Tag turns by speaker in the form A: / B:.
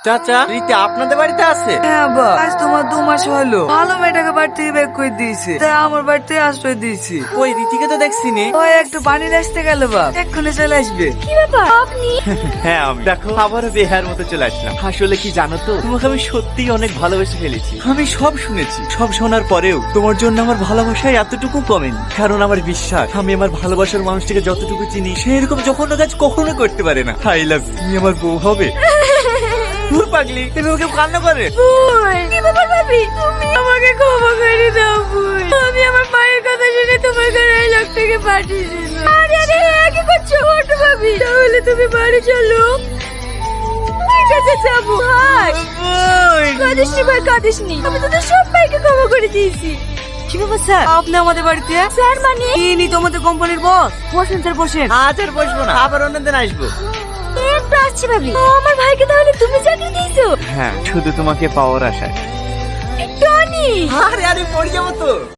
A: চাচা, রীতি আপনাদের বাড়িতে আছে?
B: হ্যাঁ বা আজ তোমার 2 মাস হলো। ভালো মেয়েটাকে বাড়ি থেকে বের করে দিয়েছে, তাই আমার বাড়িতে আশ্রয় দিয়েছি।
A: ওই রীতিকে তো দেখছি নে।
B: ওই একটু পানি আসতে গেল বাপ, এক্ষুনি চলে আসবে।
C: কি ব্যাপার আপনি?
A: হ্যাঁ আমি দেখো আবারও বেহার মতো চলে আসলাম। আসলে কি জানো তো, তোমাকে আমি সত্যিই অনেক ভালোবেসে ফেলেছি। আমি সব শুনেছি, সব শোনার পরেও তোমার জন্য আমার ভালোবাসায় এতটুকু কমেনি। কারণ আমার বিশ্বাস, আমি আমার ভালোবাসার মানুষটিকে যতটুকু চিনি সে এরকম জঘন্য কাজ কখনো করতে পারে না। I love you. তুমি আমার বউ হবে। দূর পাগলি, তুমি ওকে কান্না করে।
C: ভুল। কি ব্যাপার ভাবি? তুমি আমাকে ক্ষমা করে দাও ভুল। আমি আমার মায়ের কথা শুনে তোমার ঘরে এই লোকটাকে পাঠিয়েছিলাম। আরে আরে কি করছো? ওঠো ভাবি, তাহলে তুমি বাড়ি চলো। ঠিক আছে যাবো। ভাই কাঁদিসনি ভাই, কাঁদিসনি। আমি তোদের সব ভাইকে ক্ষমা করে দিয়েছি।
B: কি ব্যাপার স্যার, আপনি আমাদের বাড়িতে?
C: স্যার মানে?
B: ইনি তো আমাদের কোম্পানির বস। বসেন স্যার, বসেন।
A: আজ আর বসবো না, আবার অন্যদিন আসবো।
C: একটু আসছি ভাবি। আমার ভাইকে তাহলে তুমি চাকরি দিয়েছো?
A: হ্যাঁ, শুধু তোমাকে পাওয়ার আশায়।
C: টনি
A: আরে আরে পড়ে যাবো তো।